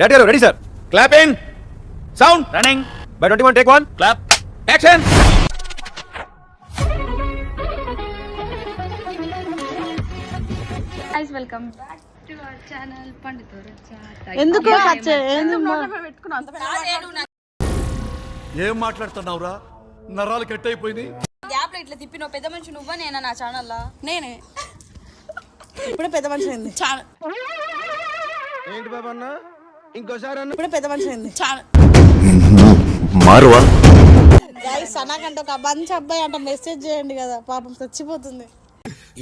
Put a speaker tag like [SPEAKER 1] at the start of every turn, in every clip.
[SPEAKER 1] Ready, sir. Clap in. Sound. Running. By 21, take one. Clap. Action.
[SPEAKER 2] Guys, welcome back to our channel.
[SPEAKER 3] ఎందుకు
[SPEAKER 4] ఏం మాట్లాడుతున్నావురా? నరాలు cut అయిపోయినాయి.
[SPEAKER 2] Gap లో ఇట్లా తిప్పిన పెద్ద మనిషి నువ్వా నేనా నా ఛానల్ లో?
[SPEAKER 3] నేనే ఇప్పుడు పెద్ద మనిషి అయింది.
[SPEAKER 1] ఏంటి బాబా అన్న ఇంకోసారి అన్న
[SPEAKER 3] ఇప్పుడు పెద్ద మనిషి అయింది.
[SPEAKER 1] మారువా
[SPEAKER 3] గైస్ సనాకంటే ఒక మంచి అబ్బాయి అంట మెసేజ్ చేయండి కదా, పాపం చచ్చిపోతుంది.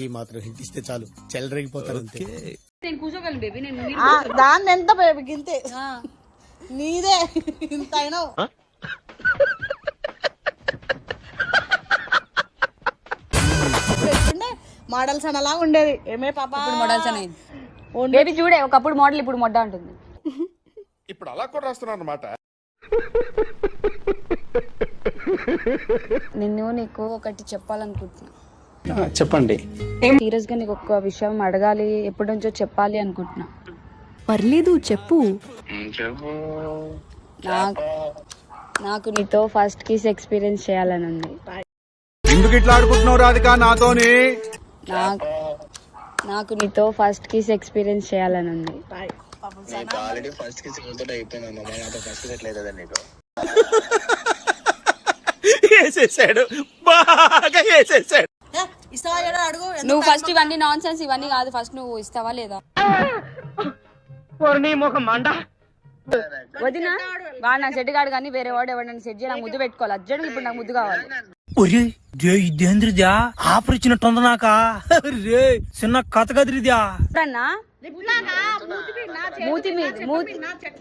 [SPEAKER 5] ఈ మాత్రం హింట్ ఇస్తే చాలు చెల్లరగిపోతారు అంతే.
[SPEAKER 2] నేను కూర్చోగలను బేబీ, నేను
[SPEAKER 3] దాన్ని ఎంత బేబీ గింతే నీదే ఇంత అయినా మోడల్స్ అని అలా ఉండేది. ఏమే పాప
[SPEAKER 2] మోడల్స్ అని బేబీ చూడే, ఒకప్పుడు మోడల్ ఇప్పుడు మొడ్డ అంటుంది.
[SPEAKER 4] ఇప్పుడు అలా కూడా రాస్తున్నారు అన్నమాట.
[SPEAKER 2] నీకు ఒకటి చెప్పాలనుకుంటున్నా.
[SPEAKER 6] చెప్పండి.
[SPEAKER 2] సీరియస్ గా నీకు ఒక విషయం అడగాలి, ఎప్పటి నుంచో చెప్పాలి అనుకుంటున్నా.
[SPEAKER 7] పర్లేదు చెప్పు.
[SPEAKER 2] నాకు నీతో ఫస్ట్ కిస్ ఎక్స్పీరియన్స్ చేయాలని ఉంది.
[SPEAKER 1] ఎందుకు ఇట్లా ఆడుకుంటున్నావు రాధిక నాతోని?
[SPEAKER 2] నాకు నీతో ఫస్ట్ కిస్ ఎక్స్పీరియన్స్ చేయాలని ఉంది.
[SPEAKER 5] ఆల్రెడీ ఫస్ట్ కి సింగిల్ అయిపోయినా ఫస్ట్ ఎట్లయితే నీకు
[SPEAKER 1] వేసేసాడు, బాగా వేసేసాడు.
[SPEAKER 3] ఇస్తావా అడుగు.
[SPEAKER 2] నువ్వు ఫస్ట్ ఇవన్నీ నాన్ సెన్స్ ఇవన్నీ కాదు, ఫస్ట్ నువ్వు ఇస్తావా లేదా? వదినా వాడు నాకు సెట్ కాడు కానీ వేరే వాడు ఎవరు సెట్ చేయాలి, నాకు ముద్దు పెట్టుకోవాలి అర్జెంట్. ఇప్పుడు నాకు ముద్దు కావాలి.
[SPEAKER 6] ఇదేంద్రిదా ఆఫర్ ఇచ్చినట్టుంది నాకా రే చిన్న కథ కదిరిదా.
[SPEAKER 2] మూతి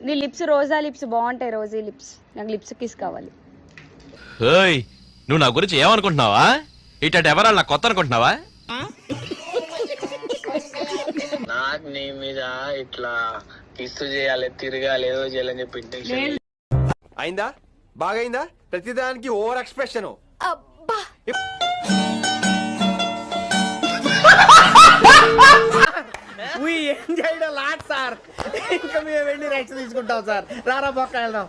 [SPEAKER 2] నీ లిప్స్ రోజా లిప్స్ బాగుంటాయి, రోజీ లిప్స్. నాకు లిప్స్ కిస్ కావాలి.
[SPEAKER 8] నువ్వు నా గురించి ఏమనుకుంటున్నావా? ఇటు ఎవరాలు నాకు కొత్త అనుకుంటున్నావా?
[SPEAKER 5] నాకు నీ మీద ఇట్లా కిస్తు చేయాలి, తిరగాలి, ఏదో చేయాలని చెప్పి ఇంటెన్షన్.
[SPEAKER 1] అయిందా? బాగైందా? ప్రతిదానికి over expression.
[SPEAKER 6] Enjoy lot sir. ఇంకా మేము వెళ్ళి రెక్స్ తీసుకుంటాం సార్. రారా పక్క వెళ్దాం.